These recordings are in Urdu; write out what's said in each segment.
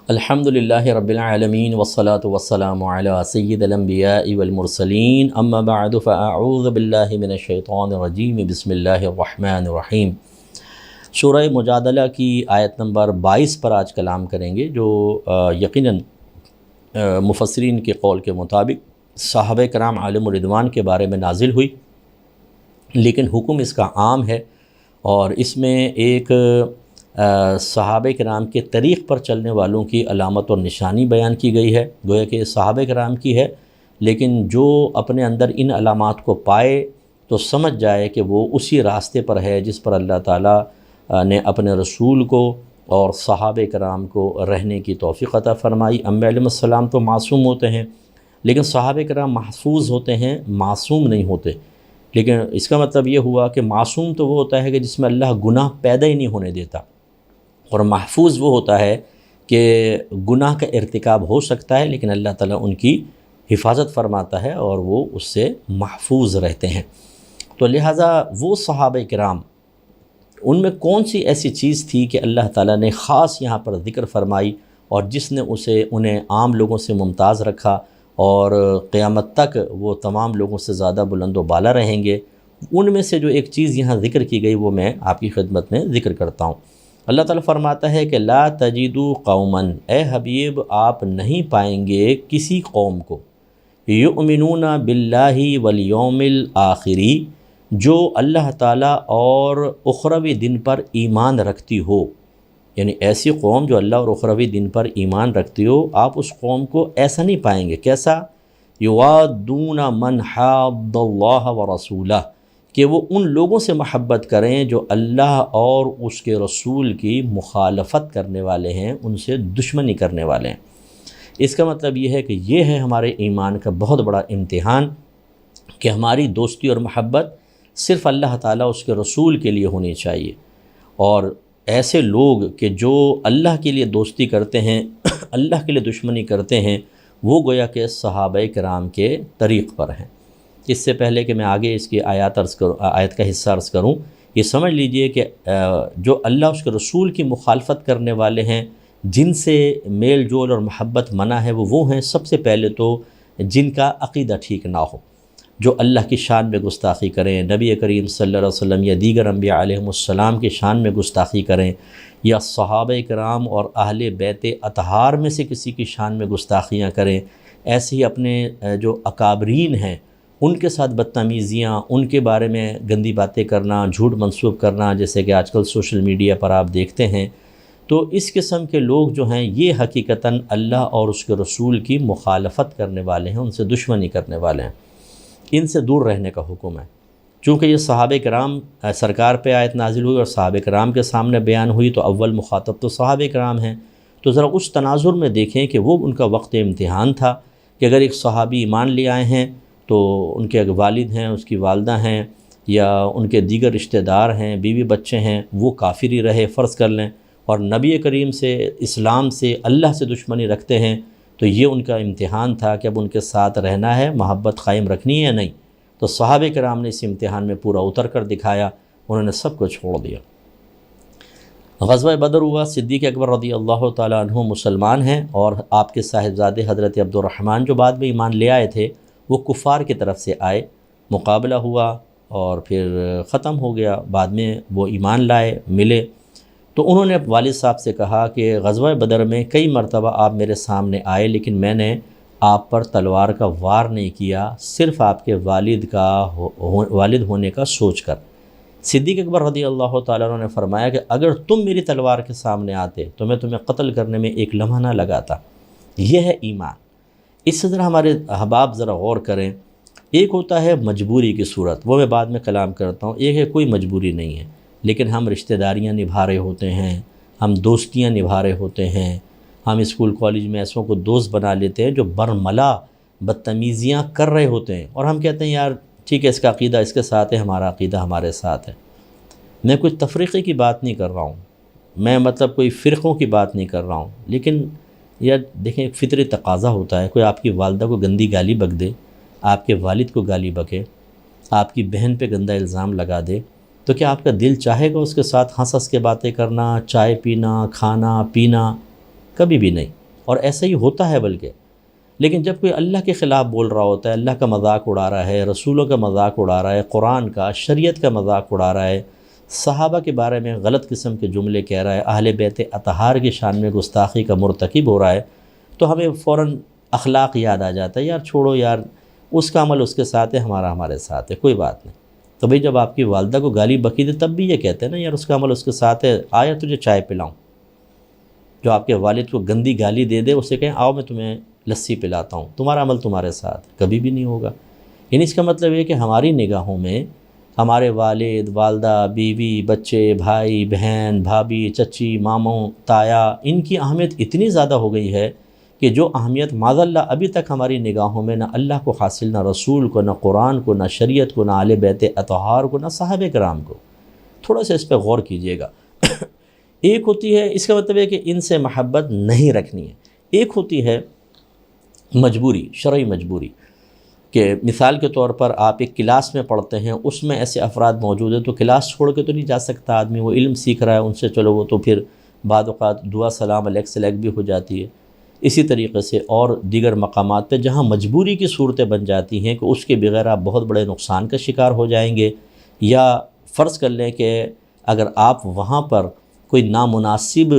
الحمدللہ رب العالمین والصلاة والسلام علی سید الانبیاء والمرسلین اما بعد فاعوذ باللہ من الشیطان الرجیم بسم اللہ الرحمن الرحیم۔ سورہ مجادلہ کی آیت نمبر 22 پر آج کلام کریں گے، جو یقیناً مفسرین کے قول کے مطابق صحابہ کرام علیہم الرضوان کے بارے میں نازل ہوئی، لیکن حکم اس کا عام ہے، اور اس میں ایک صحابہ کرام کے طریق پر چلنے والوں کی علامت اور نشانی بیان کی گئی ہے۔ گویا کہ صحابہ کرام کی ہے، لیکن جو اپنے اندر ان علامات کو پائے تو سمجھ جائے کہ وہ اسی راستے پر ہے جس پر اللہ تعالیٰ نے اپنے رسول کو اور صحابہ کرام کو رہنے کی توفیق عطا فرمائی۔ انبیاء علیہ السلام تو معصوم ہوتے ہیں، لیکن صحابہ کرام محفوظ ہوتے ہیں، معصوم نہیں ہوتے۔ لیکن اس کا مطلب یہ ہوا کہ معصوم تو وہ ہوتا ہے کہ جس میں اللہ گناہ پیدا ہی نہیں ہونے دیتا، اور محفوظ وہ ہوتا ہے کہ گناہ کا ارتکاب ہو سکتا ہے لیکن اللہ تعالیٰ ان کی حفاظت فرماتا ہے اور وہ اس سے محفوظ رہتے ہیں۔ تو لہٰذا وہ صحابہ کرام، ان میں کون سی ایسی چیز تھی کہ اللہ تعالیٰ نے خاص یہاں پر ذکر فرمائی اور جس نے انہیں عام لوگوں سے ممتاز رکھا اور قیامت تک وہ تمام لوگوں سے زیادہ بلند و بالا رہیں گے؟ ان میں سے جو ایک چیز یہاں ذکر کی گئی وہ میں آپ کی خدمت میں ذکر کرتا ہوں۔ اللہ تعالیٰ فرماتا ہے کہ لا تجدوا قوما، اے حبیب آپ نہیں پائیں گے کسی قوم کو، یؤمنون باللہ والیوم الآخری، جو اللہ تعالیٰ اور اخروی دن پر ایمان رکھتی ہو، یعنی ایسی قوم جو اللہ اور اخروی دن پر ایمان رکھتی ہو، آپ اس قوم کو ایسا نہیں پائیں گے۔ کیسا؟ یوادون من حاد اللہ ورسولہ، کہ وہ ان لوگوں سے محبت کریں جو اللہ اور اس کے رسول کی مخالفت کرنے والے ہیں، ان سے دشمنی کرنے والے ہیں۔ اس کا مطلب یہ ہے کہ یہ ہے ہمارے ایمان کا بہت بڑا امتحان کہ ہماری دوستی اور محبت صرف اللہ تعالیٰ اس کے رسول کے لیے ہونی چاہیے، اور ایسے لوگ کہ جو اللہ کے لیے دوستی کرتے ہیں، اللہ کے لیے دشمنی کرتے ہیں، وہ گویا کہ صحابہ کرام کے طریق پر ہیں۔ اس سے پہلے کہ میں آگے اس کی آیت کا حصہ عرض کروں، یہ سمجھ لیجئے کہ جو اللہ اس کے رسول کی مخالفت کرنے والے ہیں، جن سے میل جول اور محبت منع ہے، وہ ہیں سب سے پہلے تو جن کا عقیدہ ٹھیک نہ ہو، جو اللہ کی شان میں گستاخی کریں، نبی کریم صلی اللہ علیہ وسلم یا دیگر انبیاء علیہ السلام کی شان میں گستاخی کریں، یا صحابہ کرام اور اہل بیت اطہار میں سے کسی کی شان میں گستاخیاں کریں، ایسے ہی اپنے جو اکابرین ہیں ان کے ساتھ بدتمیزیاں، ان کے بارے میں گندی باتیں کرنا، جھوٹ منسوب کرنا، جیسے کہ آج کل سوشل میڈیا پر آپ دیکھتے ہیں۔ تو اس قسم کے لوگ جو ہیں یہ حقیقتاً اللہ اور اس کے رسول کی مخالفت کرنے والے ہیں، ان سے دشمنی کرنے والے ہیں، ان سے دور رہنے کا حکم ہے۔ چونکہ یہ صحابہ کرام سرکار پہ آیت نازل ہوئی اور صحابہ کرام کے سامنے بیان ہوئی، تو اول مخاطب تو صحابہ کرام ہیں۔ تو ذرا اس تناظر میں دیکھیں کہ وہ ان کا وقت امتحان تھا کہ اگر ایک صحابی ایمان لے آئے ہیں تو ان کے والد ہیں، اس کی والدہ ہیں، یا ان کے دیگر رشتہ دار ہیں، بیوی بچے ہیں، وہ کافر ہی رہے فرض کر لیں، اور نبی کریم سے، اسلام سے، اللہ سے دشمنی رکھتے ہیں، تو یہ ان کا امتحان تھا کہ اب ان کے ساتھ رہنا ہے، محبت قائم رکھنی ہے یا نہیں۔ تو صحابہ کرام نے اس امتحان میں پورا اتر کر دکھایا، انہوں نے سب کو چھوڑ دیا۔ غزوہ بدر ہوا، صدیق اکبر رضی اللہ تعالیٰ عنہ مسلمان ہیں، اور آپ کے صاحبزادے حضرت عبد الرحمن جو بعد میں ایمان لے آئے تھے، وہ کفار کی طرف سے آئے، مقابلہ ہوا اور پھر ختم ہو گیا، بعد میں وہ ایمان لائے، ملے۔ تو انہوں نے والد صاحب سے کہا کہ غزوہ بدر میں کئی مرتبہ آپ میرے سامنے آئے، لیکن میں نے آپ پر تلوار کا وار نہیں کیا، صرف آپ کے والد ہونے کا سوچ کر۔ صدیق اکبر رضی اللہ تعالیٰ عنہ نے فرمایا کہ اگر تم میری تلوار کے سامنے آتے تو میں تمہیں قتل کرنے میں ایک لمحہ نہ لگاتا۔ یہ ہے ایمان۔ اس سے ذرا ہمارے احباب ذرا غور کریں۔ ایک ہوتا ہے مجبوری کی صورت، وہ میں بعد میں کلام کرتا ہوں۔ ایک ہے کوئی مجبوری نہیں ہے، لیکن ہم رشتہ داریاں نبھا رہے ہوتے ہیں، ہم دوستیاں نبھا رہے ہوتے ہیں، ہم اسکول کالج میں ایسوں کو دوست بنا لیتے ہیں جو برملا بدتمیزیاں کر رہے ہوتے ہیں، اور ہم کہتے ہیں یار ٹھیک ہے، اس کا عقیدہ اس کے ساتھ ہے، ہمارا عقیدہ ہمارے ساتھ ہے۔ میں کوئی تفریقی کی بات نہیں کر رہا ہوں، میں کوئی فرقوں کی بات نہیں کر رہا ہوں، لیکن یا دیکھیں ایک فطری تقاضا ہوتا ہے، کوئی آپ کی والدہ کو گندی گالی بک دے، آپ کے والد کو گالی بکے، آپ کی بہن پہ گندا الزام لگا دے، تو کیا آپ کا دل چاہے گا اس کے ساتھ ہنس ہنس کے باتیں کرنا، چائے پینا، کھانا پینا؟ کبھی بھی نہیں، اور ایسا ہی ہوتا ہے بلکہ۔ لیکن جب کوئی اللہ کے خلاف بول رہا ہوتا ہے، اللہ کا مذاق اڑا رہا ہے، رسولوں کا مذاق اڑا رہا ہے، قرآن کا، شریعت کا مذاق اڑا رہا ہے، صحابہ کے بارے میں غلط قسم کے جملے کہہ رہا ہے، اہل بیت اطہار کی شان میں گستاخی کا مرتکب ہو رہا ہے، تو ہمیں فوراً اخلاق یاد آ جاتا ہے، یار چھوڑو یار، اس کا عمل اس کے ساتھ ہے، ہمارا ہمارے ساتھ ہے، کوئی بات نہیں۔ تو بھئی جب آپ کی والدہ کو گالی بکی دے تب بھی یہ کہتے ہیں نا، یار اس کا عمل اس کے ساتھ ہے، آیا تجھے چائے پلاؤں۔ جو آپ کے والد کو گندی گالی دے دے، اسے کہیں آؤ میں تمہیں لسی پلاتا ہوں، تمہارا عمل تمہارے ساتھ کبھی بھی نہیں ہوگا۔ یعنی اس کا مطلب یہ کہ ہماری نگاہوں میں ہمارے والد، والدہ، بیوی، بچے، بھائی، بہن، بھابھی، چچی، ماموں، تایا، ان کی اہمیت اتنی زیادہ ہو گئی ہے کہ جو اہمیت معاذ اللہ ابھی تک ہماری نگاہوں میں نہ اللہ کو حاصل، نہ رسول کو، نہ قرآن کو، نہ شریعت کو، نہ اہل بیت اطہار کو، نہ صحابہ کرام کو۔ تھوڑا سا اس پہ غور کیجئے گا۔ ایک ہوتی ہے، اس کا مطلب ہے کہ ان سے محبت نہیں رکھنی ہے، ایک ہوتی ہے مجبوری، شرعی مجبوری، کہ مثال کے طور پر آپ ایک کلاس میں پڑھتے ہیں، اس میں ایسے افراد موجود ہیں تو کلاس چھوڑ کے تو نہیں جا سکتا آدمی، وہ علم سیکھ رہا ہے ان سے، چلو وہ تو پھر بعض اوقات دعا سلام علیک سے بھی ہو جاتی ہے۔ اسی طریقے سے اور دیگر مقامات پہ جہاں مجبوری کی صورتیں بن جاتی ہیں کہ اس کے بغیر آپ بہت بڑے نقصان کا شکار ہو جائیں گے، یا فرض کر لیں کہ اگر آپ وہاں پر کوئی نامناسب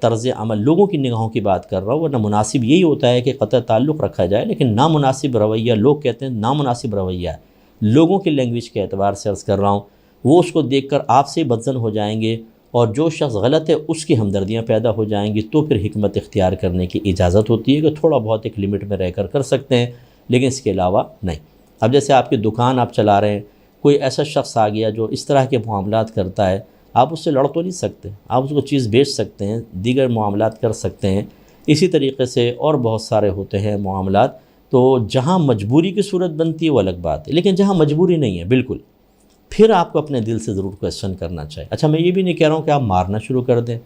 طرز عمل، لوگوں کی نگاہوں کی بات کر رہا ہوں، ورنہ مناسب یہی ہوتا ہے کہ قطع تعلق رکھا جائے، لیکن نامناسب رویہ، لوگ کہتے ہیں نامناسب رویہ ہے، لوگوں کی لینگویج کے اعتبار سے عرض کر رہا ہوں، وہ اس کو دیکھ کر آپ سے بدظن ہو جائیں گے، اور جو شخص غلط ہے اس کی ہمدردیاں پیدا ہو جائیں گی، تو پھر حکمت اختیار کرنے کی اجازت ہوتی ہے کہ تھوڑا بہت ایک لمٹ میں رہ کر سکتے ہیں، لیکن اس کے علاوہ نہیں۔ اب جیسے آپ کی دکان آپ چلا رہے ہیں، کوئی ایسا شخص آ گیا جو اس طرح کے معاملات کرتا ہے، آپ اس سے لڑ تو نہیں سکتے، آپ اس کو چیز بیچ سکتے ہیں، دیگر معاملات کر سکتے ہیں۔ اسی طریقے سے اور بہت سارے ہوتے ہیں معاملات، تو جہاں مجبوری کی صورت بنتی ہے وہ الگ بات ہے، لیکن جہاں مجبوری نہیں ہے بالکل، پھر آپ کو اپنے دل سے ضرور کویسچن کرنا چاہیے۔ اچھا، میں یہ بھی نہیں کہہ رہا ہوں کہ آپ مارنا شروع کر دیں،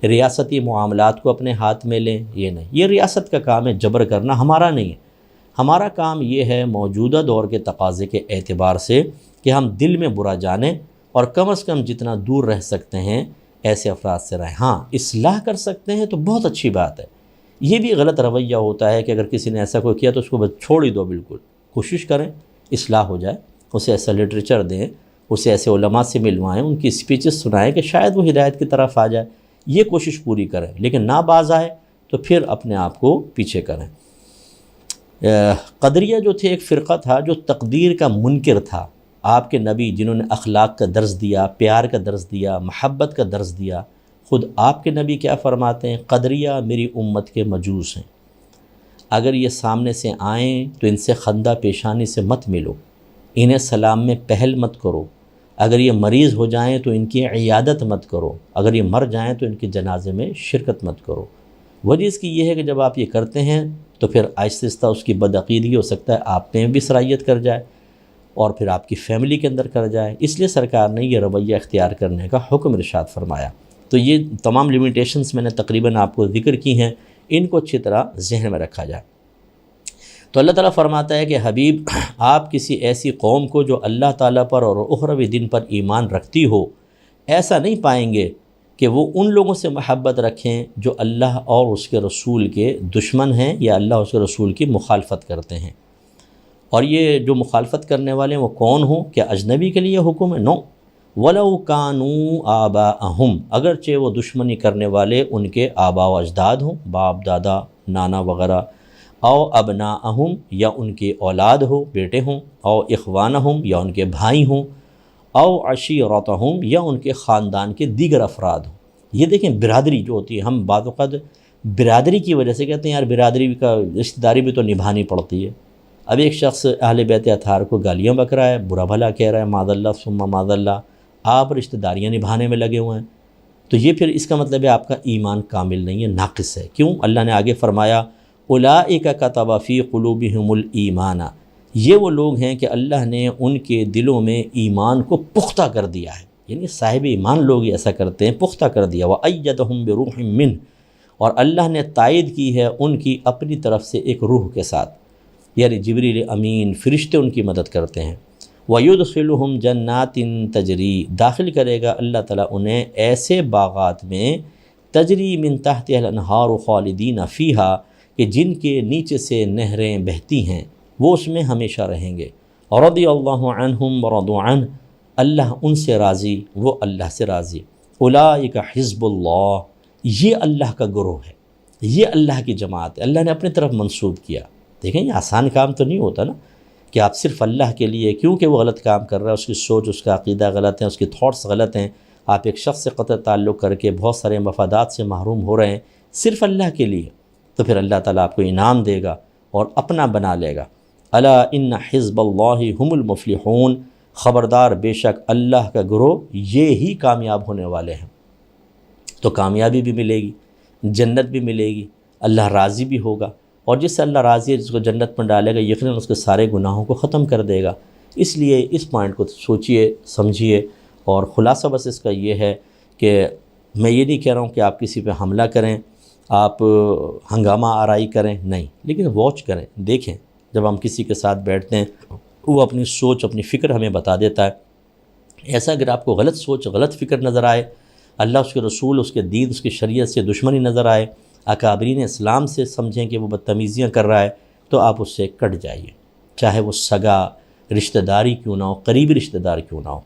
ریاستی معاملات کو اپنے ہاتھ میں لیں، یہ نہیں، یہ ریاست کا کام ہے، جبر کرنا ہمارا نہیں ہے۔ ہمارا کام یہ ہے موجودہ دور کے تقاضے کے اعتبار سے کہ ہم دل میں برا جانیں، اور کم از کم جتنا دور رہ سکتے ہیں ایسے افراد سے رہیں۔ ہاں، اصلاح کر سکتے ہیں تو بہت اچھی بات ہے۔ یہ بھی غلط رویہ ہوتا ہے کہ اگر کسی نے ایسا کوئی کیا تو اس کو بس چھوڑ ہی دو، بالکل کوشش کریں اصلاح ہو جائے، اسے ایسا لٹریچر دیں، اسے ایسے علماء سے ملوائیں، ان کی سپیچز سنائیں کہ شاید وہ ہدایت کی طرف آ جائے، یہ کوشش پوری کریں، لیکن نہ باز آئے تو پھر اپنے آپ کو پیچھے کریں۔ قدریہ جو تھے ایک فرقہ تھا جو تقدیر کا منکر تھا۔ آپ کے نبی جنہوں نے اخلاق کا درس دیا، پیار کا درس دیا، محبت کا درس دیا، خود آپ کے نبی کیا فرماتے ہیں؟ قدریہ میری امت کے مجوس ہیں، اگر یہ سامنے سے آئیں تو ان سے خندہ پیشانی سے مت ملو، انہیں سلام میں پہل مت کرو، اگر یہ مریض ہو جائیں تو ان کی عیادت مت کرو، اگر یہ مر جائیں تو ان کے جنازے میں شرکت مت کرو۔ وجہ اس کی یہ ہے کہ جب آپ یہ کرتے ہیں تو پھر آہستہ آہستہ اس کی بدعقیدگی ہو سکتا ہے آپ میں بھی سرایت کر جائے، اور پھر آپ کی فیملی کے اندر کر جائے، اس لیے سرکار نے یہ رویہ اختیار کرنے کا حکم ارشاد فرمایا۔ تو یہ تمام لیمیٹیشنز میں نے تقریباً آپ کو ذکر کی ہیں، ان کو اچھی طرح ذہن میں رکھا جائے۔ تو اللہ تعالیٰ فرماتا ہے کہ حبیب، آپ کسی ایسی قوم کو جو اللہ تعالیٰ پر اور اخروی دن پر ایمان رکھتی ہو، ایسا نہیں پائیں گے کہ وہ ان لوگوں سے محبت رکھیں جو اللہ اور اس کے رسول کے دشمن ہیں یا اللہ اور اس کے رسول کی مخالفت کرتے ہیں۔ اور یہ جو مخالفت کرنے والے ہیں وہ کون ہوں؟ کیا اجنبی کے لیے حکم ہے؟ نو، وَلَوْ كَانُوا آبَاءَهُمْ، اگرچہ وہ دشمنی کرنے والے ان کے آباء و اجداد ہوں، باپ دادا نانا وغیرہ، او ابناءہم، یا ان کے اولاد ہو، بیٹے ہوں، او اخوانہم، یا ان کے بھائی ہوں، او عشیرتہم، یا ان کے خاندان کے دیگر افراد ہوں۔ یہ دیکھیں برادری جو ہوتی ہے، ہم بعض اوقات برادری کی وجہ سے کہتے ہیں یار برادری کا رشتہ داری بھی تو نبھانی پڑتی ہے۔ اب ایک شخص اہل بیت اطہار کو گالیاں بک رہا ہے، برا بھلا کہہ رہا ہے، معاذ اللہ ثم معاذ اللہ، آپ رشتہ داریاں نبھانے میں لگے ہوئے ہیں، تو یہ پھر اس کا مطلب ہے آپ کا ایمان کامل نہیں ہے، ناقص ہے۔ کیوں؟ اللہ نے آگے فرمایا اولئک کتب فی قلوبہم الایمان، یہ وہ لوگ ہیں کہ اللہ نے ان کے دلوں میں ایمان کو پختہ کر دیا ہے، یعنی صاحب ایمان لوگ ایسا کرتے ہیں، پختہ کر دیا۔ وَأَيَّدَهُم بِرُوحٍ مِّنْهُ، اور اللہ نے تائید کی ہے ان کی اپنی طرف سے ایک روح کے ساتھ، یعنی جبریل امین فرشتے ان کی مدد کرتے ہیں۔ وَيُدْخِلُهُمْ جَنَّاتٍ تَجْرِي، داخل کرے گا اللہ تعالیٰ انہیں ایسے باغات میں تجری من تحتها الانہار خالدین فیہا، کہ جن کے نیچے سے نہریں بہتی ہیں وہ اس میں ہمیشہ رہیں گے۔ رضی اللہ عنہم ورضوا عنہ، اللہ ان سے راضی، وہ اللہ سے راضی۔ اولئک حزب اللہ، یہ اللہ کا گروہ ہے، یہ اللہ کی جماعت ہے، اللہ نے اپنے طرف منسوب کیا۔ دیکھیں یہ آسان کام تو نہیں ہوتا نا کہ آپ صرف اللہ کے لیے، کیونکہ وہ غلط کام کر رہا ہے، اس کی سوچ، اس کا عقیدہ غلط ہے، اس کی تھاٹس غلط ہیں، آپ ایک شخص سے قطع تعلق کر کے بہت سارے مفادات سے محروم ہو رہے ہیں صرف اللہ کے لیے، تو پھر اللہ تعالیٰ آپ کو انعام دے گا اور اپنا بنا لے گا۔ الا ان حزب اللہ هم المفلحون، خبردار بے شک اللہ کا گروہ یہ ہی کامیاب ہونے والے ہیں۔ تو کامیابی بھی ملے گی، جنت بھی ملے گی، اللہ راضی بھی ہوگا، اور جس سے اللہ راضی ہے جس کو جنت میں ڈالے گا یقیناً اس کے سارے گناہوں کو ختم کر دے گا۔ اس لیے اس پوائنٹ کو سوچئے سمجھیے، اور خلاصہ بس اس کا یہ ہے کہ میں یہ نہیں کہہ رہا ہوں کہ آپ کسی پہ حملہ کریں، آپ ہنگامہ آرائی کریں، نہیں، لیکن واچ کریں، دیکھیں۔ جب ہم کسی کے ساتھ بیٹھتے ہیں وہ اپنی سوچ اپنی فکر ہمیں بتا دیتا ہے، ایسا اگر آپ کو غلط سوچ غلط فکر نظر آئے، اللہ اس کے رسول اس کے دین اس کی شریعت سے دشمنی نظر آئے، اکابرین اسلام سے سمجھیں کہ وہ بدتمیزیاں کر رہا ہے، تو آپ اس سے کٹ جائیے، چاہے وہ سگا رشتہ داری کیوں نہ ہو، قریبی رشتہ دار کیوں نہ ہو۔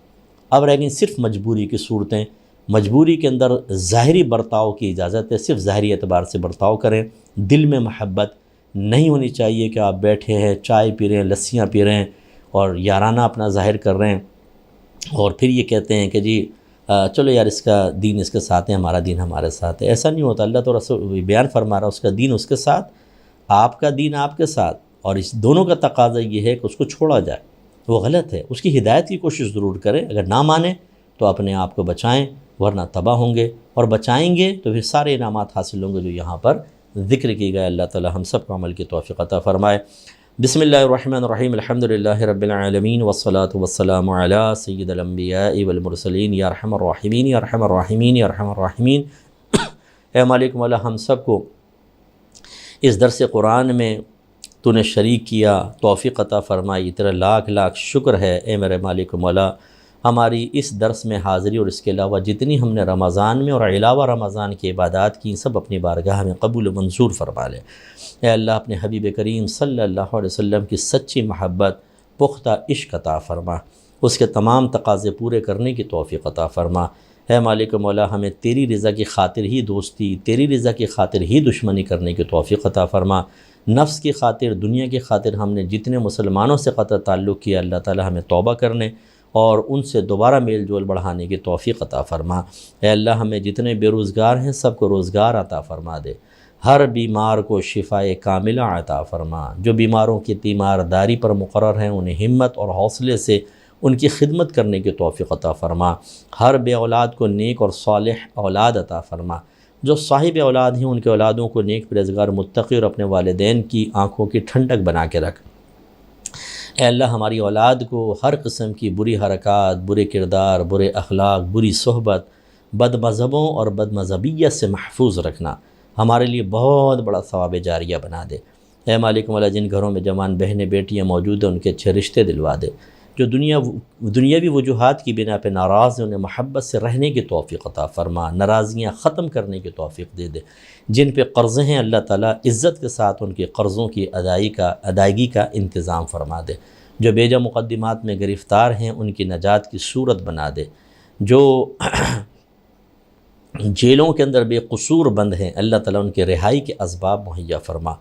اب رہ گئیں صرف مجبوری کی صورتیں، مجبوری کے اندر ظاہری برتاؤ کی اجازت ہے، صرف ظاہری اعتبار سے برتاؤ کریں، دل میں محبت نہیں ہونی چاہیے کہ آپ بیٹھے ہیں چائے پی رہے ہیں لسیاں پی رہے ہیں اور یارانہ اپنا ظاہر کر رہے ہیں، اور پھر یہ کہتے ہیں کہ جی چلو یار اس کا دین اس کے ساتھ ہے، ہمارا دین ہمارے ساتھ ہے۔ ایسا نہیں ہوتا، اللہ تو رسول بیان فرما رہا، اس کا دین اس کے ساتھ، آپ کا دین آپ کے ساتھ، اور اس دونوں کا تقاضا یہ ہے کہ اس کو چھوڑا جائے، وہ غلط ہے، اس کی ہدایت کی کوشش ضرور کریں، اگر نہ مانیں تو اپنے آپ کو بچائیں، ورنہ تباہ ہوں گے، اور بچائیں گے تو پھر سارے انعامات حاصل ہوں گے جو یہاں پر ذکر کی گئے۔ اللہ تعالی ہم سب کو عمل کی توفیق عطا فرمائے۔ بسم اللہ الرحمن الرحیم، الحمدللہ رب العالمین والصلاة والسلام علی سید الانبیاء والمرسلین، یا ارحم الراحمین یا ارحم الراحمین یا ارحم الراحمین۔ اے مالک مولا، ہم سب کو اس درس قرآن میں تو نے شریک کیا، توفیق عطا فرمائی، تیرا لاکھ لاکھ شکر ہے اے میرے مالک مولا۔ ہماری اس درس میں حاضری اور اس کے علاوہ جتنی ہم نے رمضان میں اور علاوہ رمضان کی عبادات کی، سب اپنی بارگاہ میں قبول و منظور فرما لے۔ اے اللہ اپنے حبیب کریم صلی اللہ علیہ وسلم کی سچی محبت، پختہ عشق عطا فرما، اس کے تمام تقاضے پورے کرنے کی توفیق عطا فرما۔ اے مالک مولا، ہمیں تیری رضا کی خاطر ہی دوستی، تیری رضا کی خاطر ہی دشمنی کرنے کی توفیق عطا فرما۔ نفس کی خاطر، دنیا کی خاطر ہم نے جتنے مسلمانوں سے قطع تعلق کیا، اللہ تعالی ہمیں توبہ کرنے اور ان سے دوبارہ میل جول بڑھانے کی توفیق عطا فرما۔ اے اللہ ہمیں جتنے بے روزگار ہیں سب کو روزگار عطا فرما دے، ہر بیمار کو شفائے کاملہ عطا فرما، جو بیماروں کی تیمارداری پر مقرر ہیں انہیں ہمت اور حوصلے سے ان کی خدمت کرنے کی توفیق عطا فرما، ہر بے اولاد کو نیک اور صالح اولاد عطا فرما، جو صاحب اولاد ہیں ان کے اولادوں کو نیک پرہیزگار متقی اور اپنے والدین کی آنکھوں کی ٹھنڈک بنا کے رکھ۔ اے اللہ ہماری اولاد کو ہر قسم کی بری حرکات، برے کردار، برے اخلاق، بری صحبت، بد مذہبوں اور بد مذہبیت سے محفوظ رکھنا، ہمارے لیے بہت بڑا ثواب جاریہ بنا دے۔ اے مالک مولا، جن گھروں میں جوان بہنیں بیٹیاں موجود ہیں ان کے اچھے رشتے دلوا دے، جو دنیاوی وجوہات کی بنا پہ ناراض ہیں انہیں محبت سے رہنے کی توفیق عطا فرما، ناراضیاں ختم کرنے کی توفیق دے دے۔ جن پہ قرضے ہیں اللہ تعالیٰ عزت کے ساتھ ان کے قرضوں کی ادائیگی کا انتظام فرما دے، جو بیجا مقدمات میں گرفتار ہیں ان کی نجات کی صورت بنا دے، جو جیلوں کے اندر بے قصور بند ہیں اللہ تعالیٰ ان کے رہائی کے اسباب مہیا فرما۔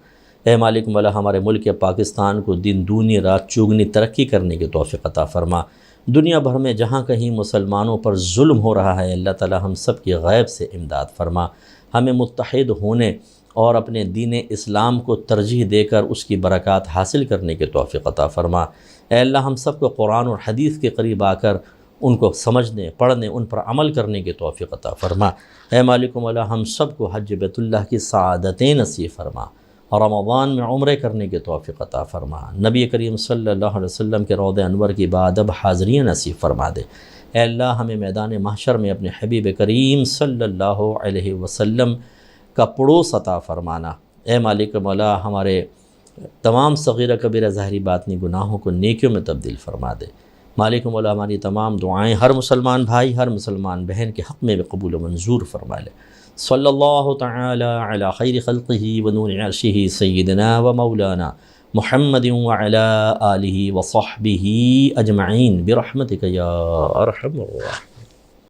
اے مالک مولا، ہمارے ملک پاکستان کو دن دونی رات چوگنی ترقی کرنے کی توفیق عطا فرما۔ دنیا بھر میں جہاں کہیں مسلمانوں پر ظلم ہو رہا ہے اللہ تعالیٰ ہم سب کی غیب سے امداد فرما، ہمیں متحد ہونے اور اپنے دین اسلام کو ترجیح دے کر اس کی برکات حاصل کرنے کی توفیق عطا فرما۔ اے اللہ ہم سب کو قرآن اور حدیث کے قریب آ کر ان کو سمجھنے، پڑھنے، ان پر عمل کرنے کی توفیق عطا فرما۔ اے مالک مولا، ہم سب کو حج بیت اللہ کی سعادتیں نصیب فرما، اور رمضان میں عمرے کرنے کی توفیق عطا فرما، نبی کریم صلی اللہ علیہ وسلم کے روضہ انور کی بادب حاضریاں نصیب فرما دے۔ اے اللہ ہمیں میدان محشر میں اپنے حبیب کریم صلی اللہ علیہ وسلم کا پڑوس عطا فرمانا۔ اے مالک مولا، ہمارے تمام صغیرہ کبیرہ ظاہری باطنی گناہوں کو نیکیوں میں تبدیل فرما دے۔ مالک مولا، ہماری تمام دعائیں ہر مسلمان بھائی، ہر مسلمان بہن کے حق میں قبول و منظور فرما لے۔ صلی اللہ تعالی علی خیر خلقہ ونور عرشہ سیدنا و مولانا محمد وعلی آلہ وصحبہ اجمعین برحمتک یا ارحم الراحمین.